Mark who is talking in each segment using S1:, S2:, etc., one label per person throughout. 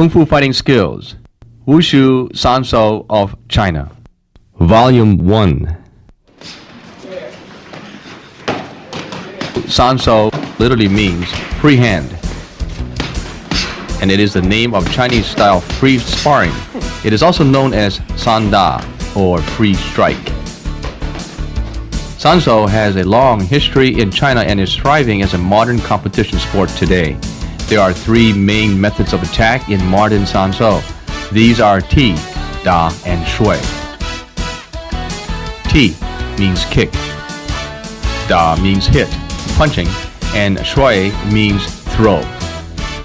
S1: Kung Fu Fighting Skills, Wushu Sanshou of China. Volume 1. Sanshou literally means free hand, and it is the name of Chinese-style free sparring. It is also known as Sanda, or free strike. Sanshou has a long history in China and is thriving as a modern competition sport today. There are three main methods of attack in modern Sanshou. These are Ti, Da, and Shui. Ti means kick, Da means hit, punching, and Shui means throw.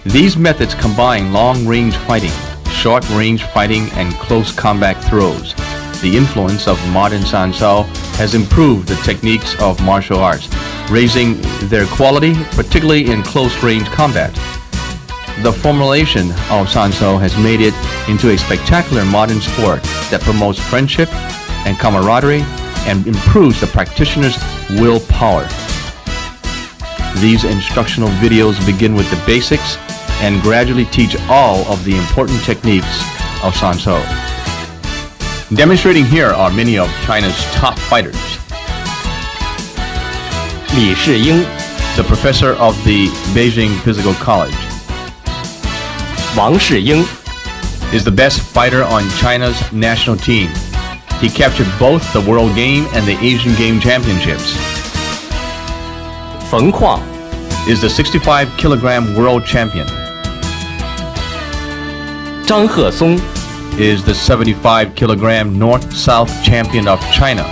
S1: These methods combine long-range fighting, short-range fighting, and close combat throws. The influence of modern Sanshou has improved the techniques of martial arts, raising their quality, particularly in close-range combat. The formulation of Sanshou has made it into a spectacular modern sport that promotes friendship and camaraderie and improves the practitioner's willpower. These instructional videos begin with the basics and gradually teach all of the important techniques of Sanshou. Demonstrating here are many of China's top fighters.
S2: Shuying,
S1: the professor of the Beijing Physical College,
S2: Shuying
S1: is the best fighter on China's national team. He captured both the World Game and the Asian Game Championships.
S2: Kuang
S1: Is the 65-kilogram world champion.
S2: Song
S1: Is the 75-kilogram North-South champion of China.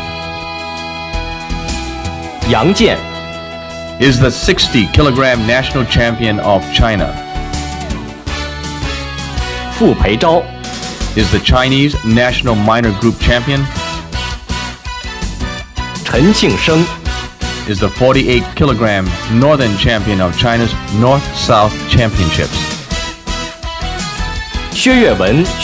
S2: Yang Jian
S1: Is the 60-kilogram national champion of China.
S2: Fu Peizhao
S1: Is the Chinese national minor group champion.
S2: Chen Qingsheng
S1: Is the 48-kilogram northern champion of China's North-South Championships.
S2: Xue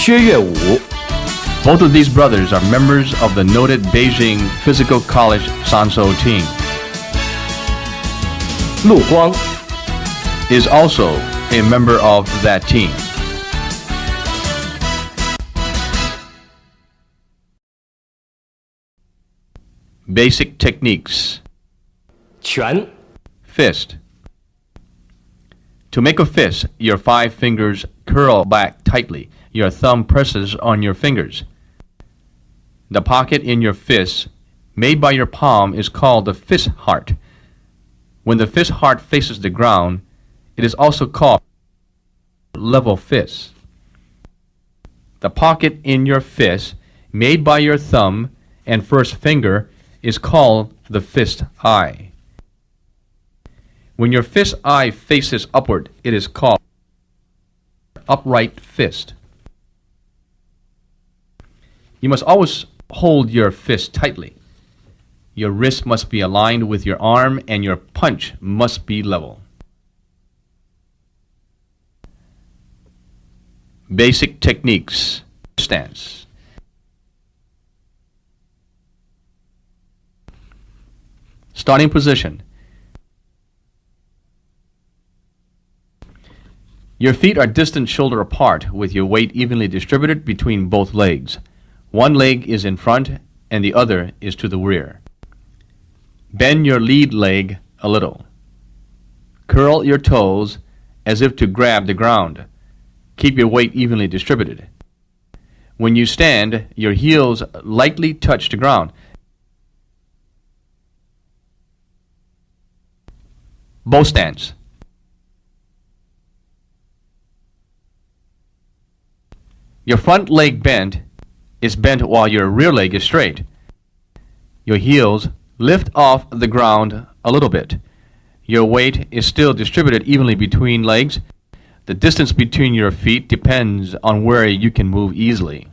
S2: Yuewu
S1: Both of these brothers are members of the noted Beijing Physical College Sanshou team.
S2: Lu Guang
S1: Is also a member of that team. Basic techniques.
S2: Quan
S1: Fist. To make a fist, your 5 fingers curl back tightly. Your thumb presses on your fingers. The pocket in your fist, made by your palm, is called the fist heart. When the fist heart faces the ground, it is also called level fist. The pocket in your fist, made by your thumb and first finger, is called the fist eye. When your fist eye faces upward, it is called upright fist. You must always hold your fist tightly. Your wrist must be aligned with your arm and your punch must be level. Basic techniques. Stance. Starting position. Your feet are distant shoulder apart with your weight evenly distributed between both legs. One leg is in front and the other is to the rear. Bend your lead leg a little. Curl your toes as if to grab the ground. Keep your weight evenly distributed. When you stand, your heels lightly touch the ground. Bow stance. Your front leg bent is bent while your rear leg is straight. Your heels lift off the ground a little bit. Your weight is still distributed evenly between legs. The distance between your feet depends on where you can move easily.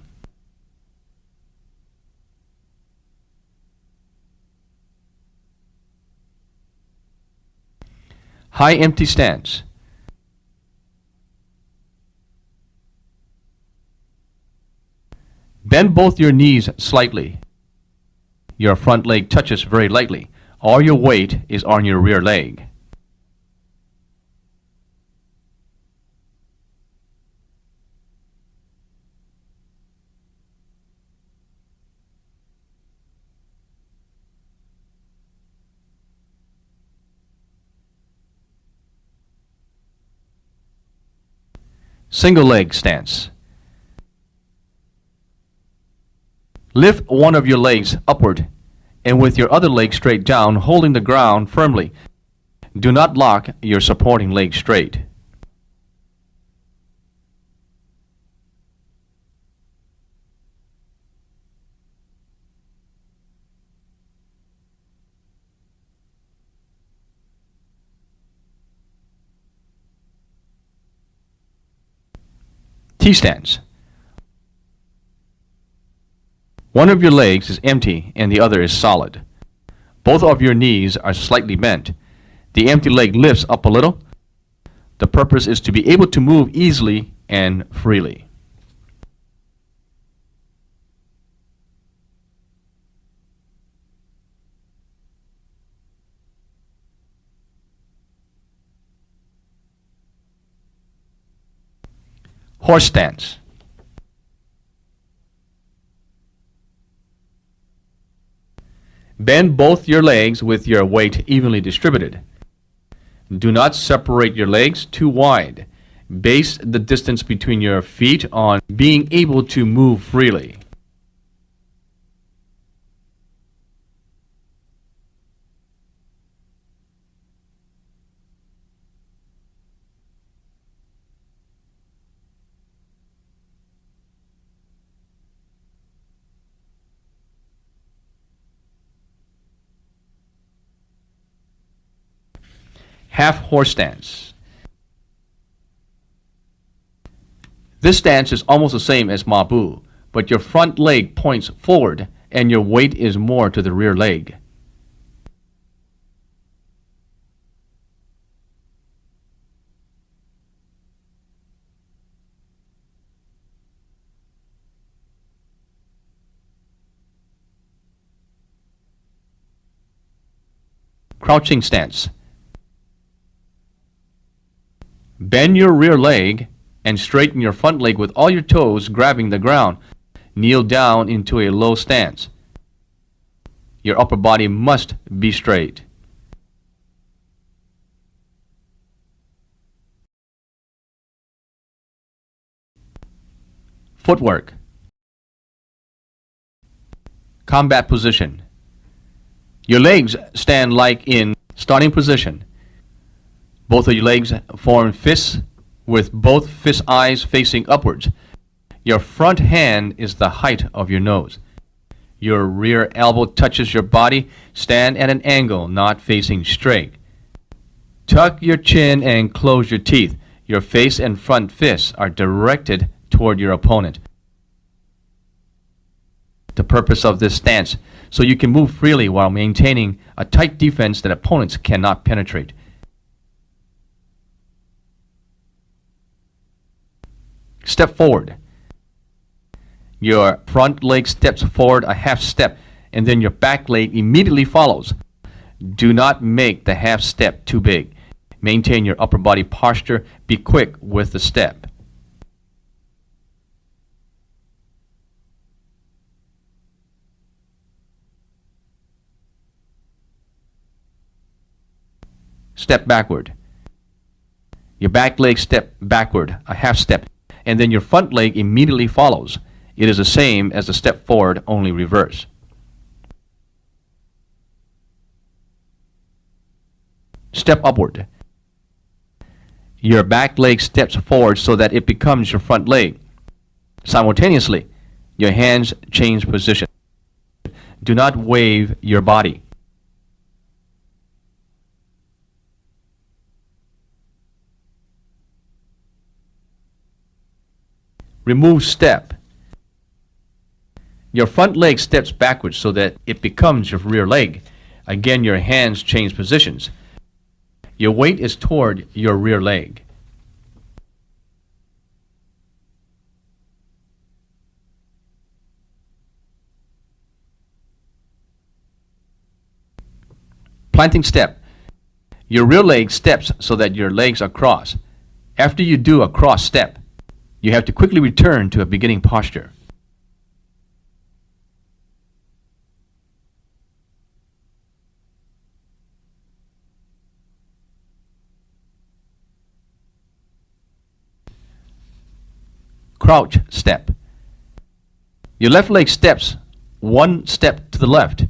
S1: High empty stance. Bend both your knees slightly. Your front leg touches very lightly. All your weight is on your rear leg. Single leg stance. Lift one of your legs upward and with your other leg straight down, holding the ground firmly. Do not lock your supporting leg straight. T-stance. One of your legs is empty and the other is solid. Both of your knees are slightly bent. The empty leg lifts up a little. The purpose is to be able to move easily and freely. Horse stance. Bend both your legs with your weight evenly distributed. Do not separate your legs too wide. Base the distance between your feet on being able to move freely. Half horse stance. This stance is almost the same as Ma Bu, but your front leg points forward and your weight is more to the rear leg. Crouching stance. Bend your rear leg and straighten your front leg with all your toes grabbing the ground. Kneel down into a low stance. Your upper body must be straight. Footwork. Combat position. Your legs stand like in starting position. Both of your legs form fists with both fist eyes facing upwards. Your front hand is the height of your nose. Your rear elbow touches your body. Stand at an angle, not facing straight. Tuck your chin and close your teeth. Your face and front fists are directed toward your opponent. The purpose of this stance, so you can move freely while maintaining a tight defense that opponents cannot penetrate. Step forward. Your front leg steps forward a half step, and then your back leg immediately follows. Do not make the half step too big. Maintain your upper body posture. Be quick with the step. Step backward. Your back leg step backward a half step, and then your front leg immediately follows. It is the same as the step forward, only reverse. Step upward. Your back leg steps forward so that it becomes your front leg. Simultaneously, your hands change position. Do not wave your body. Remove step. Your front leg steps backwards so that it becomes your rear leg. Again, your hands change positions. Your weight is toward your rear leg. Planting step. Your rear leg steps so that your legs are crossed. After you do a cross step, you have to quickly return to a beginning posture. crouch step. Your left leg steps one step to the left.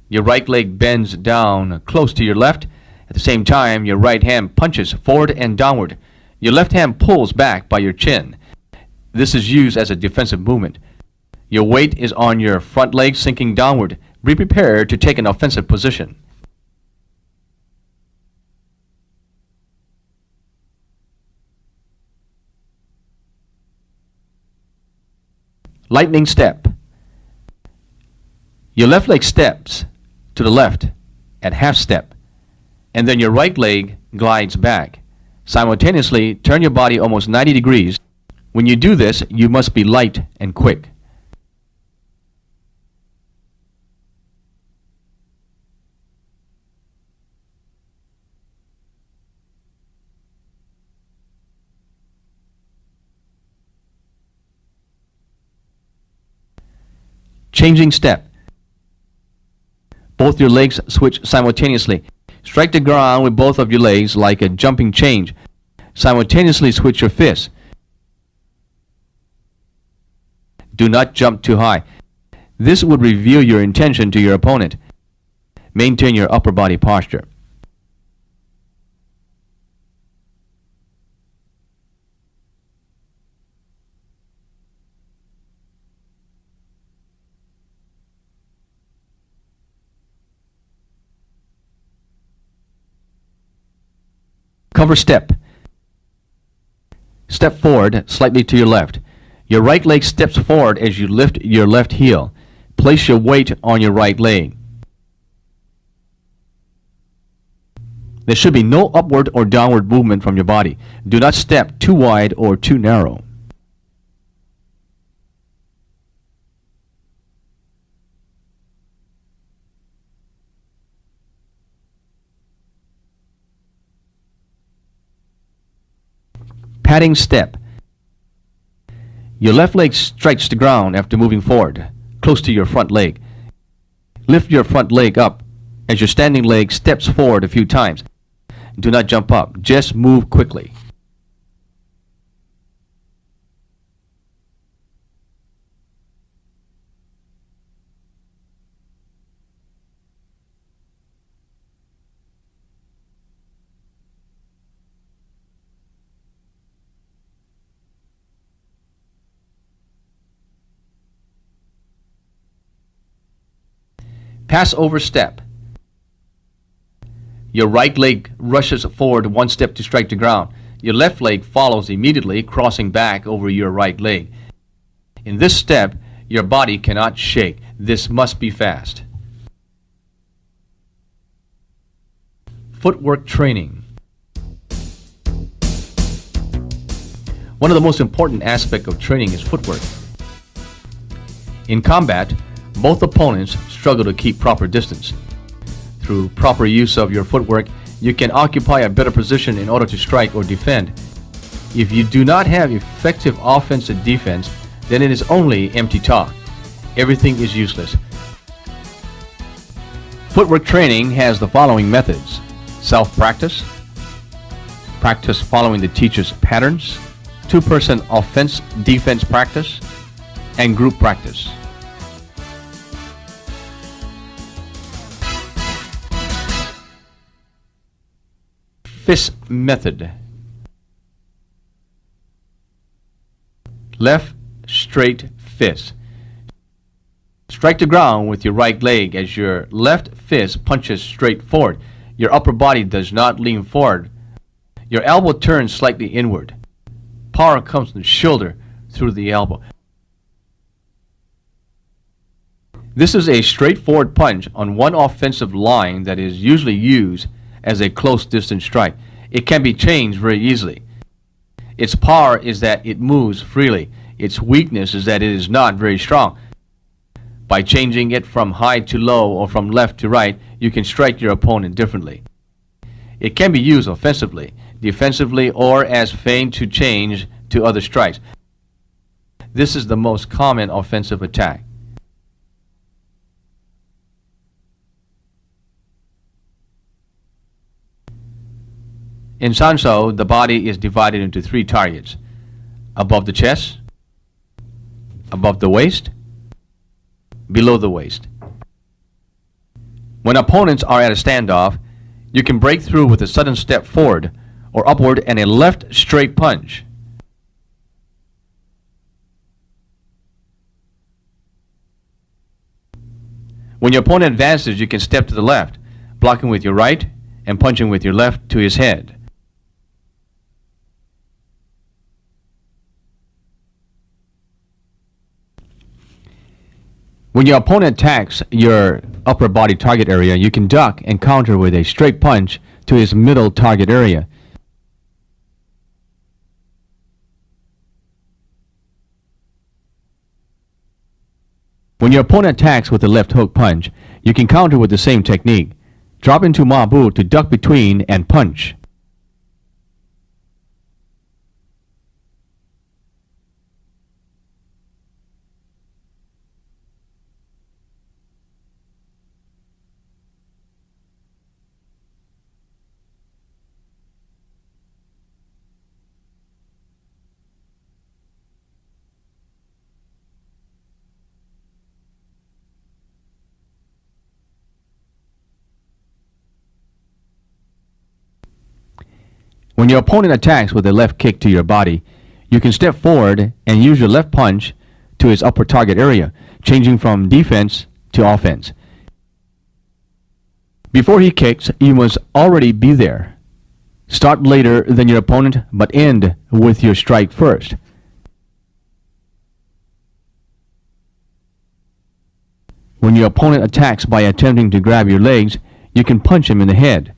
S1: Your right leg bends down close to your left. At the same time, your right hand punches forward and downward. Your left hand pulls back by your chin. This is used as a defensive movement. Your weight is on your front leg sinking downward. Be prepared to take an offensive position. Lightning step. Your left leg steps to the left at half step, and then your right leg glides back. Simultaneously, turn your body almost 90 degrees. When you do this, you must be light and quick. Changing step. Both your legs switch simultaneously. Strike the ground with both of your legs like a jumping change. Simultaneously switch your fists. Do not jump too high. This would reveal your intention to your opponent. Maintain your upper body posture. Cover step. Step forward slightly to your left. Your right leg steps forward as you lift your left heel. Place your weight on your right leg. There should be no upward or downward movement from your body. Do not step too wide or too narrow. Padding step. Your left leg strikes the ground after moving forward, close to your front leg. Lift your front leg up as your standing leg steps forward a few times. Do not jump up, just move quickly. Pass over step. Your right leg rushes forward one step to strike the ground. Your left leg follows immediately, crossing back over your right leg. In this step, your body cannot shake. This must be fast. Footwork training. One of the most important aspects of training is footwork. In combat, both opponents struggle to keep proper distance. Through proper use of your footwork, you can occupy a better position in order to strike or defend. If you do not have effective offense and defense, then it is only empty talk. Everything is useless. Footwork training has the following methods: self-practice, practice following the teacher's patterns, two-person offense-defense practice, and group practice. Fist method. Left straight fist. Strike the ground with your right leg as your left fist punches straight forward. Your upper body does not lean forward. Your elbow turns slightly inward. Power comes from the shoulder through the elbow. This is a straightforward punch on one offensive line that is usually used as a close distance strike. It can be changed very easily. Its power is that it moves freely. Its weakness is that it is not very strong. By changing it from high to low or from left to right, you can strike your opponent differently. It can be used offensively, defensively, or as feint to change to other strikes. This is the most common offensive attack. In Sanshou, the body is divided into three targets: above the chest, Above the waist, below the waist. When opponents are at a standoff, you can break through with a sudden step forward or upward and a left straight punch. When your opponent advances, you can step to the left, blocking with your right and punching with your left to his head. When your opponent attacks your upper body target area, you can duck and counter with a straight punch to his middle target area. When your opponent attacks with a left hook punch, you can counter with the same technique. Drop into Ma Bu to duck between and punch. When your opponent attacks with a left kick to your body, you can step forward and use your left punch to his upper target area, changing from defense to offense. Before he kicks, you must already be there. Start later than your opponent, but end with your strike first. When your opponent attacks by attempting to grab your legs, you can punch him in the head.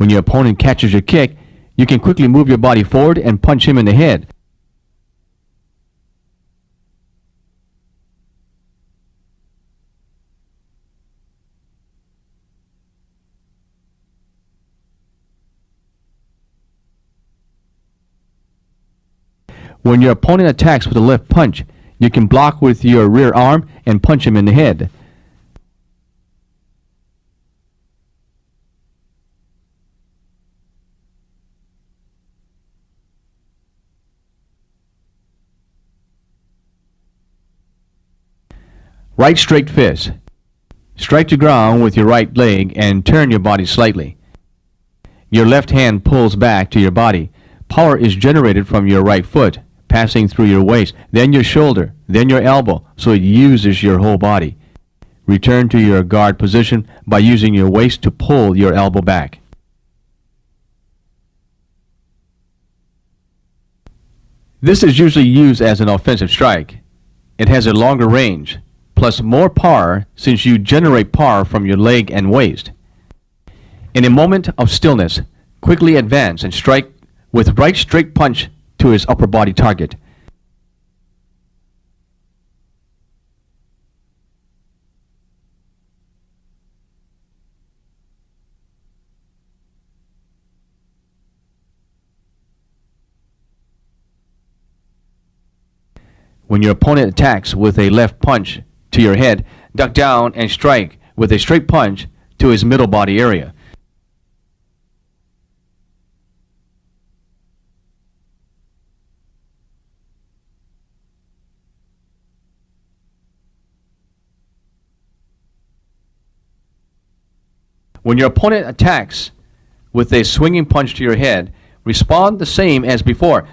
S1: When your opponent catches your kick, you can quickly move your body forward and punch him in the head. When your opponent attacks with a left punch, you can block with your rear arm and punch him in the head. Right straight fist. Strike the ground with your right leg and turn your body slightly. Your left hand pulls back to your body. Power is generated from your right foot, passing through your waist, then your shoulder, then your elbow, so it uses your whole body. Return to your guard position by using your waist to pull your elbow back. This is usually used as an offensive strike. It has a longer range, plus more power since you generate power from your leg and waist. In a moment of stillness, quickly advance and strike with right straight punch to his upper body target. When your opponent attacks with a left punch to your head, duck down and strike with a straight punch to his middle body area. When your opponent attacks with a swinging punch to your head, respond the same as before.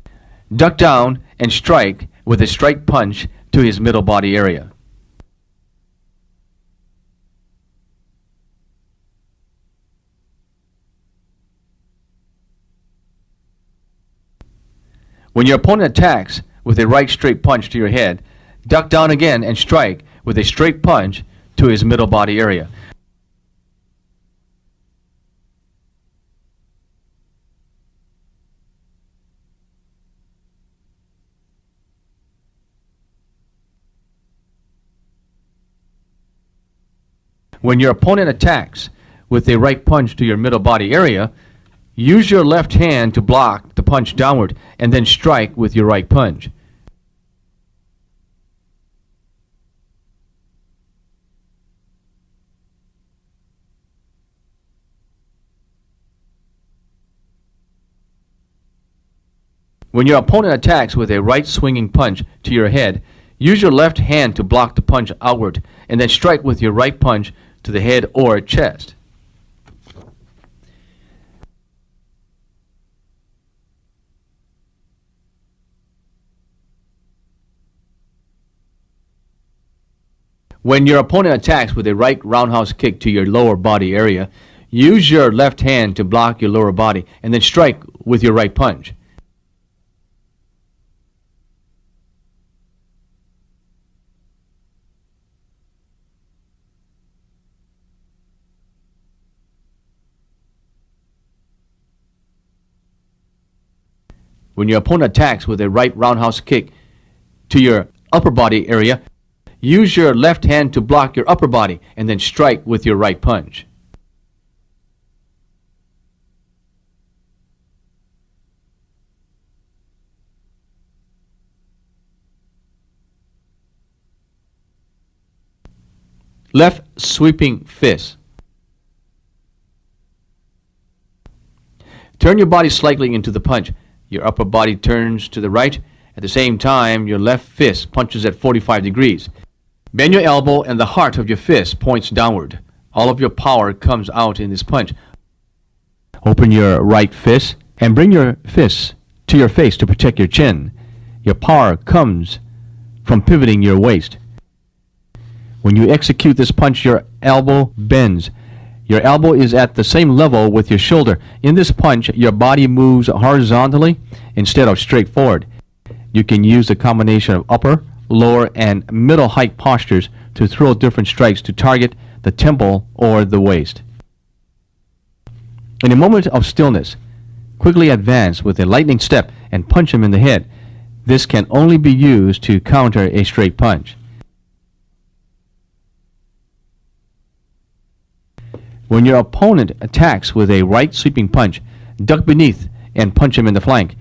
S1: Duck down and strike with a straight punch to his middle body area. When your opponent attacks with a right straight punch to your head, duck down again and strike with a straight punch to his middle body area. When your opponent attacks with a right punch to your middle body area, use your left hand to block the punch downward and then strike with your right punch. When your opponent attacks with a right swinging punch to your head, use your left hand to block the punch outward, and then strike with your right punch to the head or chest. When your opponent attacks with a right roundhouse kick to your lower body area, use your left hand to block your lower body and then strike with your right punch. When your opponent attacks with a right roundhouse kick to your upper body area, use your left hand to block your upper body and then strike with your right punch. Left sweeping fist. Turn your body slightly into the punch. Your upper body turns to the right. At the same time, your left fist punches at 45 degrees. Bend your elbow and the heart of your fist points downward. All of your power comes out in this punch. Open your right fist and bring your fist to your face to protect your chin. Your power comes from pivoting your waist. When you execute this punch, your elbow bends. Your elbow is at the same level with your shoulder. In this punch, your body moves horizontally instead of straight forward. You can use a combination of upper, lower, and middle height postures to throw different strikes to target the temple or the waist. In a moment of stillness, quickly advance with a lightning step and punch him in the head. This can only be used to counter a straight punch. When your opponent attacks with a right sweeping punch, duck beneath and punch him in the flank.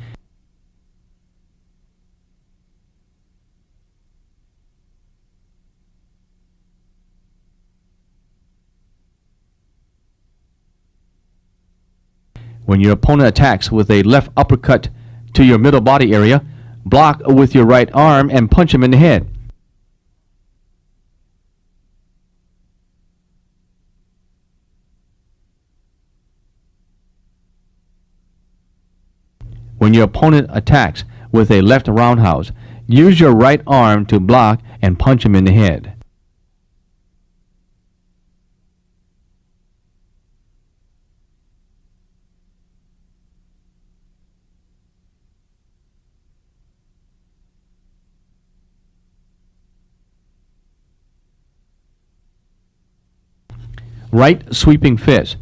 S1: When your opponent attacks with a left uppercut to your middle body area, block with your right arm and punch him in the head. When your opponent attacks with a left roundhouse, use your right arm to block and punch him in the head. Right sweeping fist.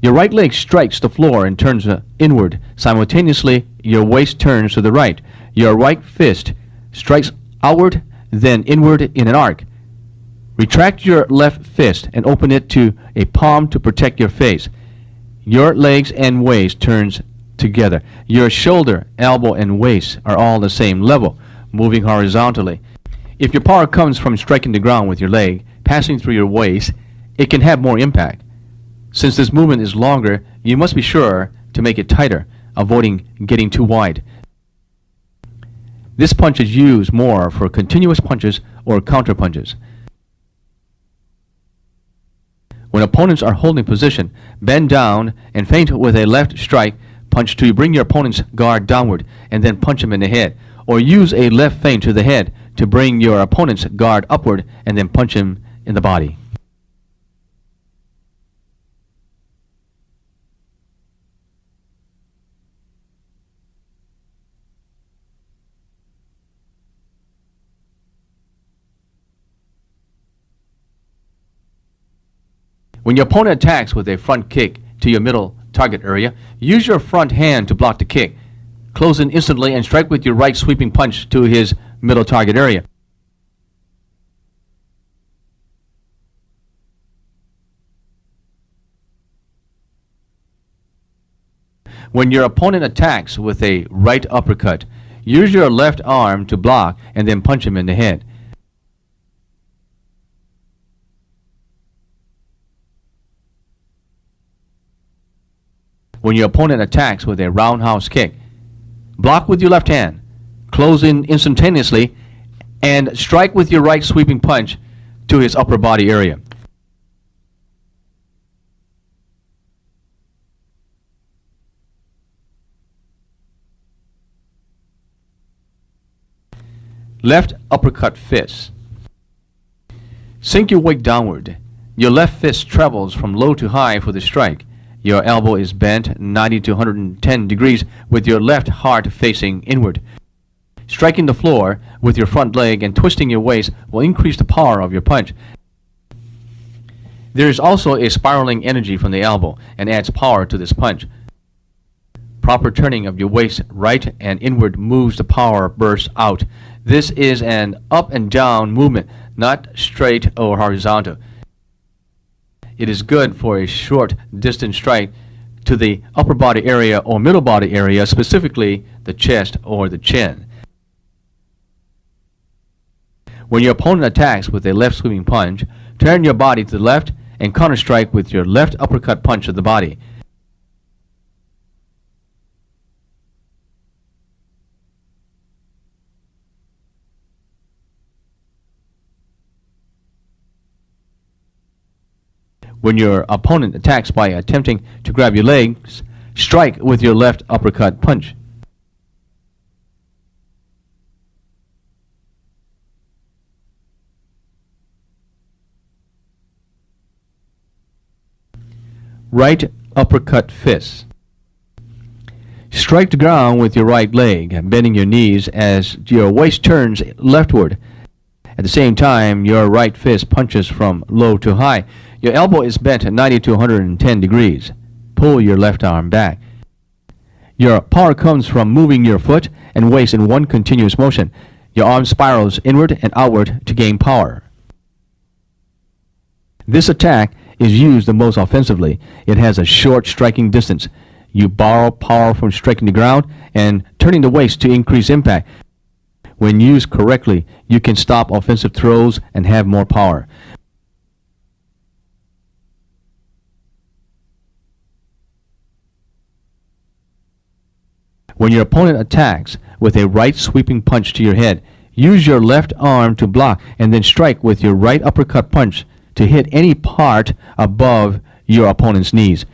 S1: Your right leg strikes the floor and turns inward. Simultaneously, your waist turns to the right. Your right fist strikes outward, then inward in an arc. Retract your left fist and open it to a palm to protect your face. Your legs and waist turns together. Your shoulder, elbow, and waist are all the same level, moving horizontally. If your power comes from striking the ground with your leg, passing through your waist, it can have more impact. Since this movement is longer, you must be sure to make it tighter, avoiding getting too wide. This punch is used more for continuous punches or counter punches. When opponents are holding position, bend down and feint with a left strike punch to bring your opponent's guard downward and then punch him in the head, or use a left feint to the head to bring your opponent's guard upward and then punch him in the body. When your opponent attacks with a front kick to your middle target area, use your front hand to block the kick. Close in instantly and strike with your right sweeping punch to his middle target area. When your opponent attacks with a right uppercut, use your left arm to block and then punch him in the head. When your opponent attacks with a roundhouse kick, Block with your left hand, close in instantaneously, and strike with your right sweeping punch to his upper body area. Left uppercut fist. Sink your weight downward. Your left fist travels from low to high for the strike. Your elbow is bent 90 to 110 degrees with your left heart facing inward. Striking the floor with your front leg and twisting your waist will increase the power of your punch. There is also a spiraling energy from the elbow and adds power to this punch. Proper turning of your waist right and inward moves the power burst out. This is an up and down movement, not straight or horizontal. It is good for a short distance strike to the upper body area or middle body area, specifically the chest or the chin. When your opponent attacks with a left sweeping punch, turn your body to the left and counter-strike with your left uppercut punch to the body. When your opponent attacks by attempting to grab your legs, strike with your left uppercut punch. Right uppercut fist. Strike the ground with your right leg, bending your knees as your waist turns leftward. At the same time, your right fist punches from low to high. Your elbow is bent 90 to 110 degrees. Pull your left arm back. Your power comes from moving your foot and waist in one continuous motion. Your arm spirals inward and outward to gain power. This attack is used the most offensively. It has a short striking distance. You borrow power from striking the ground and turning the waist to increase impact. When used correctly, you can stop offensive throws and have more power. When your opponent attacks with a right sweeping punch to your head, use your left arm to block and then strike with your right uppercut punch to hit any part above your opponent's knees.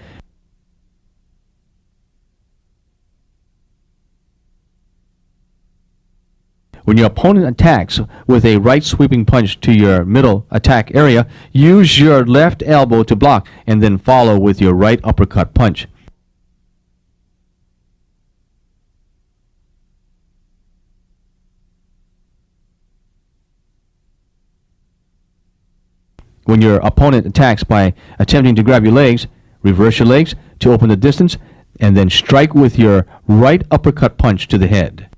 S1: When your opponent attacks with a right sweeping punch to your middle attack area, use your left elbow to block and then follow with your right uppercut punch. When your opponent attacks by attempting to grab your legs, reverse your legs to open the distance and then strike with your right uppercut punch to the head.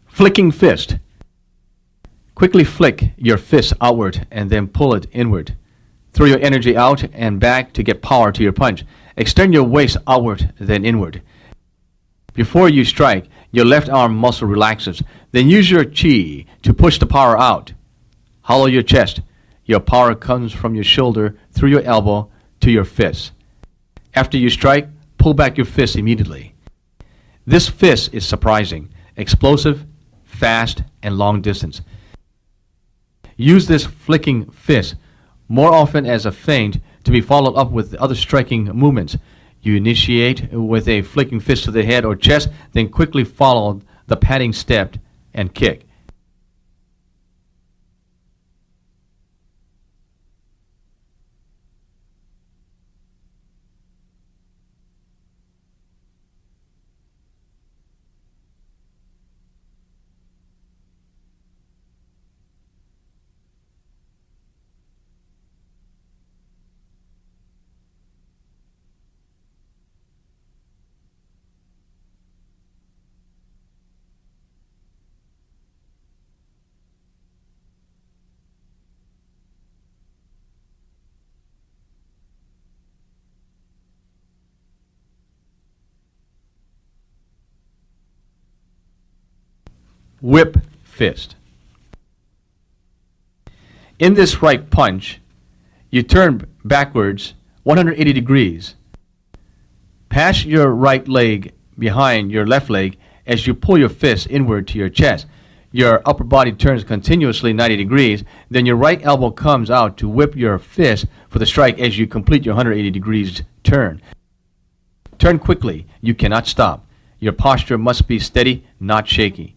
S1: Flicking fist. Quickly flick your fist outward and then pull it inward. Throw your energy out and back to get power to your punch. Extend your waist outward, then inward. Before you strike, your left arm muscle relaxes. Then use your chi to push the power out. Hollow your chest. Your power comes from your shoulder through your elbow to your fist. After you strike, pull back your fist immediately. This fist is surprising, explosive, fast, and long distance. Use this flicking fist more often as a feint to be followed up with other striking movements. You initiate with a flicking fist to the head or chest, then quickly follow the padding step and kick. Whip fist. In this right punch, you turn backwards 180 degrees. Pass your right leg behind your left leg as you pull your fist inward to your chest. Your upper body turns continuously 90 degrees. Then your right elbow comes out to whip your fist for the strike as you complete your 180 degrees turn. Turn quickly. You cannot stop. Your posture must be steady, not shaky.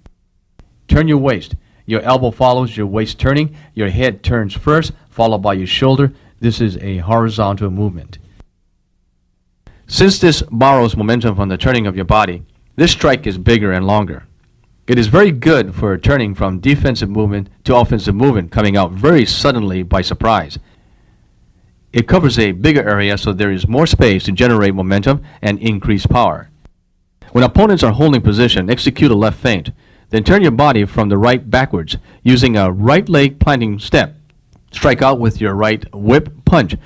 S1: Turn your waist. Your elbow follows your waist turning. Your head turns first, followed by your shoulder. This is a horizontal movement. Since this borrows momentum from the turning of your body, this strike is bigger and longer. It is very good for turning from defensive movement to offensive movement, coming out very suddenly by surprise. It covers a bigger area, so there is more space to generate momentum and increase power. When opponents are holding position, execute a left feint. Then turn your body from the right backwards, using a right leg planting step. Strike out with your right whip punch.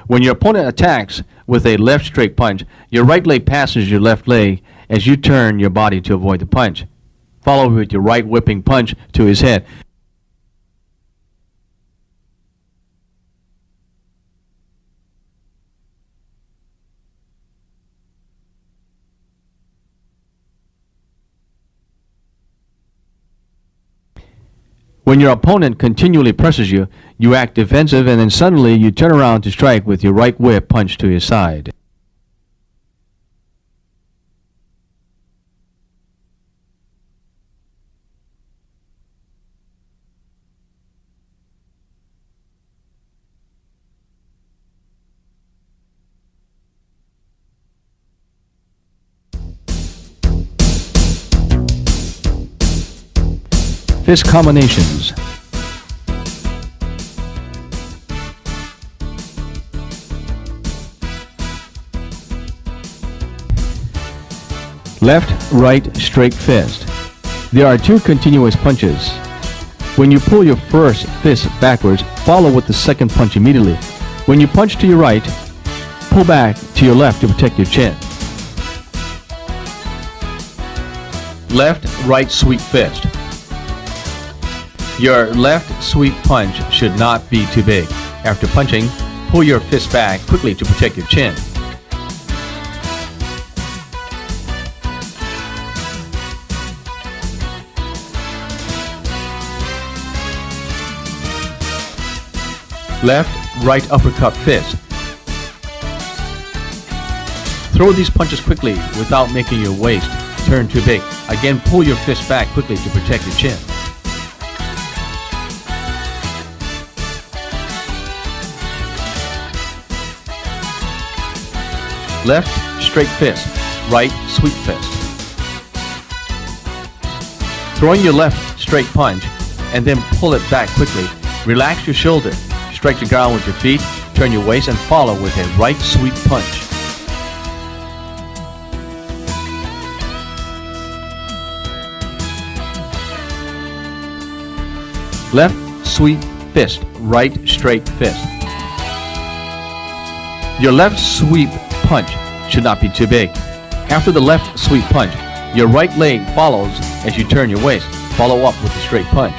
S1: When your opponent attacks with a left straight punch, your right leg passes your left leg as you turn your body to avoid the punch. Follow with your right whipping punch to his head. When your opponent continually presses you, you act defensive, and then suddenly you turn around to strike with your right whip punch to his side. Fist combinations. Left, right, straight fist. There are two continuous punches. When you pull your first fist backwards, follow with the second punch immediately. When you punch to your right, pull back to your left to protect your chin. Left, right sweep fist. Your left sweep punch should not be too big. After punching, pull your fist back quickly to protect your chin. Left, right uppercut fist. Throw these punches quickly without making your waist turn too big. Again, pull your fist back quickly to protect your chin. Left, straight fist. Right, sweep fist. Throwing your left straight punch and then pull it back quickly. Relax your shoulder. Strike the ground with your feet. Turn your waist and follow with a right sweep punch. Left sweep fist. Right straight fist. Your left sweep punch should not be too big. After the left sweep punch, your right leg follows as you turn your waist. Follow up with the straight punch.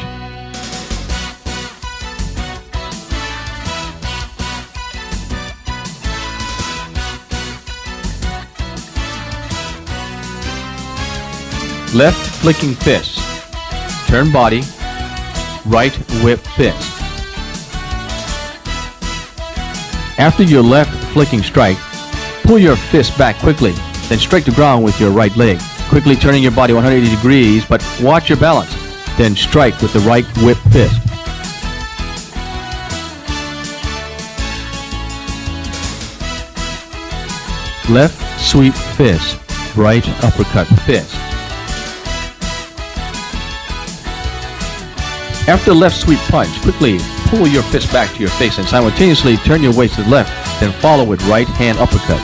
S1: Left flicking fist. Turn body. Right whip fist. After your left flicking strike, pull your fist back quickly, then strike the ground with your right leg, quickly turning your body 180 degrees, but watch your balance. Then strike with the right whip fist. Left sweep fist, right uppercut fist. After left sweep punch, quickly pull your fist back to your face and simultaneously turn your waist to the left, then follow with right hand uppercut.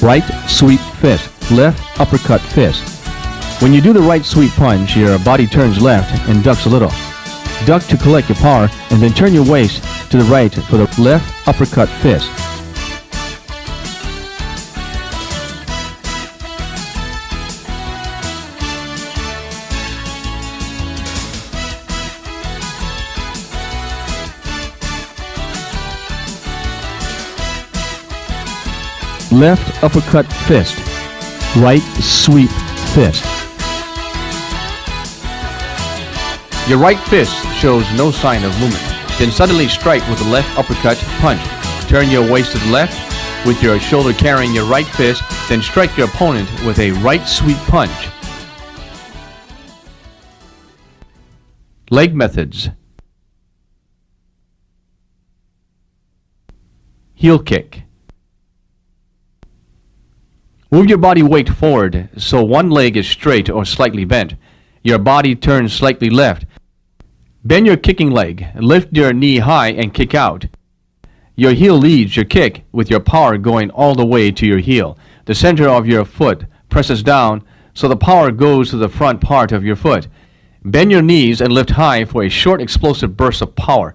S1: Right sweep fist, left uppercut fist. When you do the right sweep punch, your body turns left and ducks a little. Duck to collect your power, and then turn your waist to the right for the left uppercut fist. Left uppercut fist, right sweep fist. Your right fist shows no sign of movement. Then suddenly strike with the left uppercut punch. Turn your waist to the left with your shoulder carrying your right fist, then strike your opponent with a right sweep punch. Leg methods. Heel kick. Move your body weight forward so one leg is straight or slightly bent. Your body turns slightly left. Bend your kicking leg, lift your knee high and kick out. Your heel leads your kick with your power going all the way to your heel. The center of your foot presses down so the power goes to the front part of your foot. Bend your knees and lift high for a short explosive burst of power.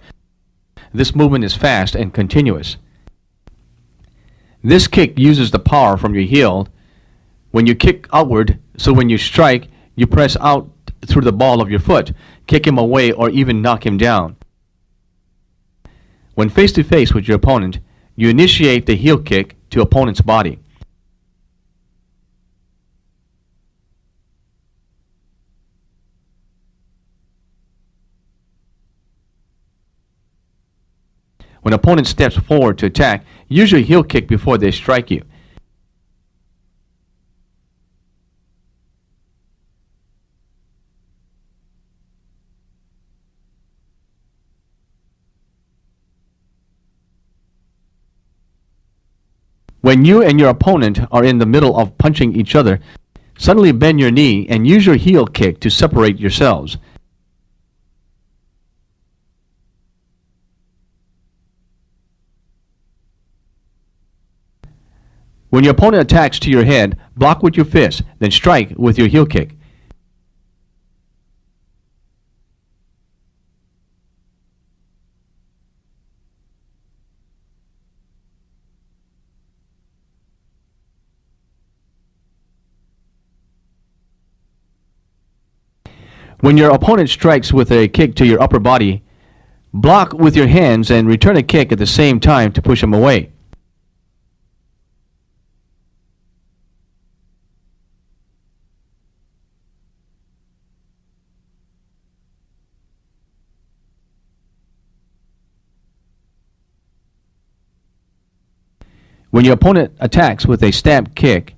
S1: This movement is fast and continuous. This kick uses the power from your heel when you kick outward, so when you strike, you press out through the ball of your foot, kick him away, or even knock him down. When face to face with your opponent, you initiate the heel kick to opponent's body. When opponent steps forward to attack, use your heel kick before they strike you. When you and your opponent are in the middle of punching each other, suddenly bend your knee and use your heel kick to separate yourselves. When your opponent attacks to your head, block with your fist, then strike with your heel kick. When your opponent strikes with a kick to your upper body, block with your hands and return a kick at the same time to push him away. When your opponent attacks with a stamp kick,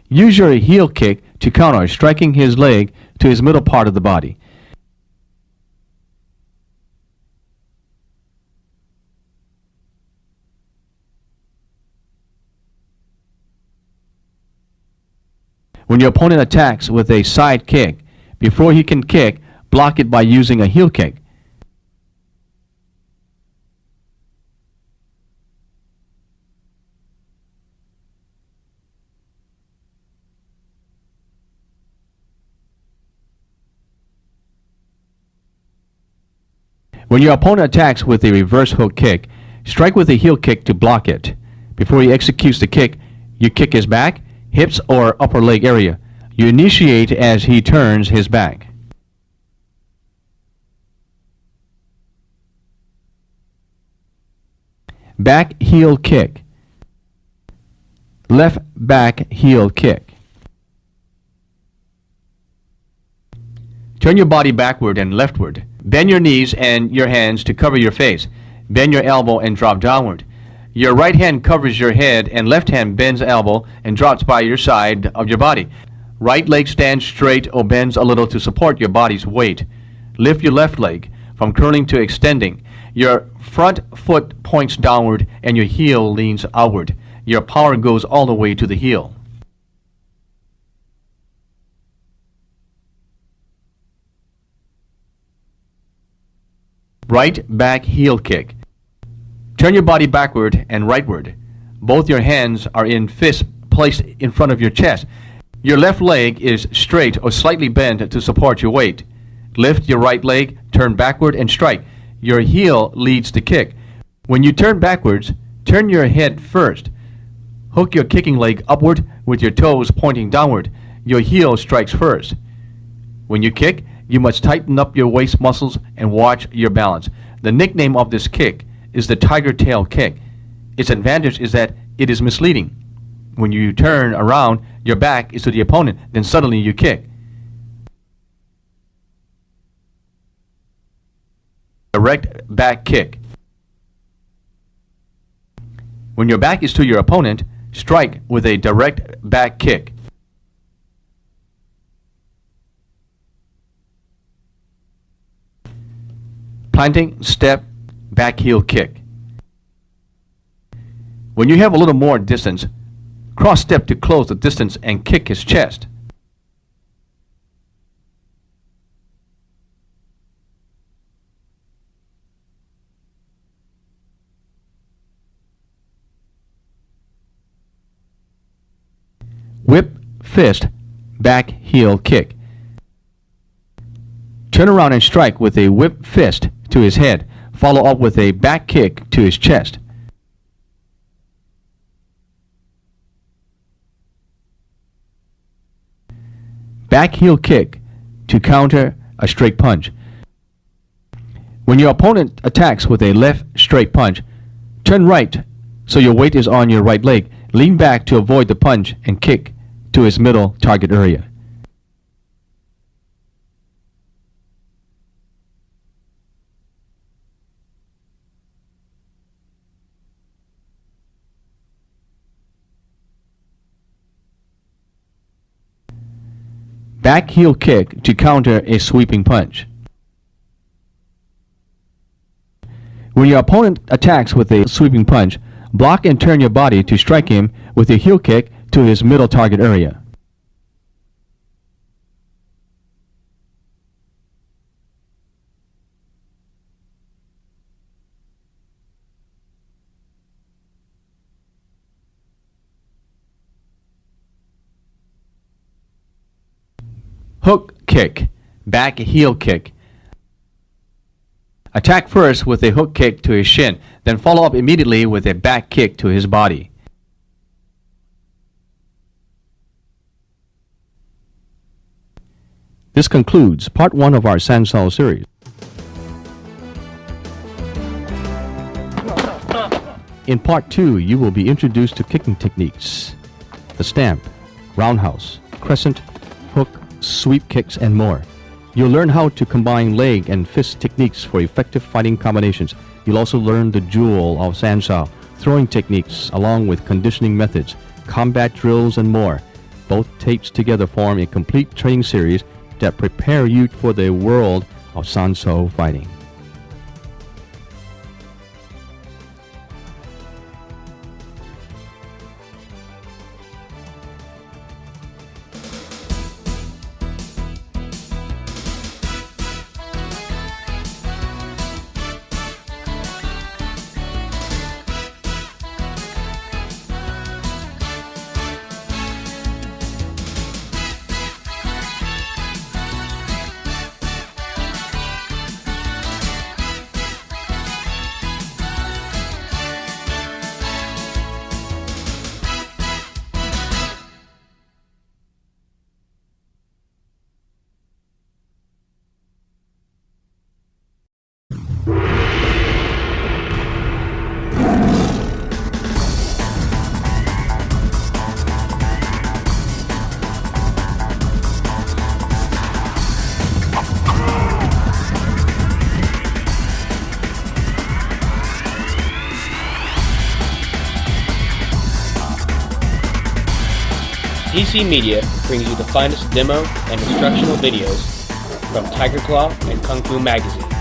S1: use your heel kick to counter, striking his leg to his middle part of the body. When your opponent attacks with a side kick, before he can kick, block it by using a heel kick. When your opponent attacks with a reverse hook kick, strike with a heel kick to block it. Before he executes the kick, you kick his back, hips, or upper leg area. You initiate as he turns his back. Back heel kick. Left back heel kick. Turn your body backward and leftward. Bend your knees and your hands to cover your face. Bend your elbow and drop downward. Your right hand covers your head and left hand bends elbow and drops by your side of your body. Right leg stands straight or bends a little to support your body's weight. Lift your left leg from curling to extending. Your front foot points downward and your heel leans outward. Your power goes all the way to the heel. Right back heel kick. Turn your body backward and rightward. Both your hands are in fist placed in front of your chest. Your left leg is straight or slightly bent to support your weight. Lift your right leg, turn backward, and strike. Your heel leads the kick. When you turn backwards, turn your head first. Hook your kicking leg upward with your toes pointing downward. Your heel strikes first. When you kick, you must tighten up your waist muscles and watch your balance. The nickname of this kick is the tiger tail kick. Its advantage is that it is misleading. When you turn around, your back is to the opponent, then suddenly you kick. Direct back kick. When your back is to your opponent, strike with a direct back kick. Planting, step, back heel kick. When you have a little more distance, cross step to close the distance and kick his chest. Whip, fist, back heel kick. Turn around and strike with a whip fist to his head. Follow up with a back kick to his chest. Back heel kick to counter a straight punch. When your opponent attacks with a left straight punch, turn right so your weight is on your right leg. Lean back to avoid the punch and kick to his middle target area. Back heel kick to counter a sweeping punch. When your opponent attacks with a sweeping punch, block and turn your body to strike him with a heel kick to his middle target area. Hook kick, back heel kick. Attack first with a hook kick to his shin, then follow up immediately with a back kick to his body. This concludes part 1 of our Sanshou series. In part 2, you will be introduced to kicking techniques: the stamp, roundhouse, crescent, hook, sweep kicks, and more. You'll learn how to combine leg and fist techniques for effective fighting combinations. You'll also learn the jewel of Sanshou, throwing techniques along with conditioning methods, combat drills, and more. Both tapes together form a complete training series that prepare you for the world of Sanshou fighting.
S3: DC Media brings you the finest demo and instructional videos from Tiger Claw and Kung Fu Magazine.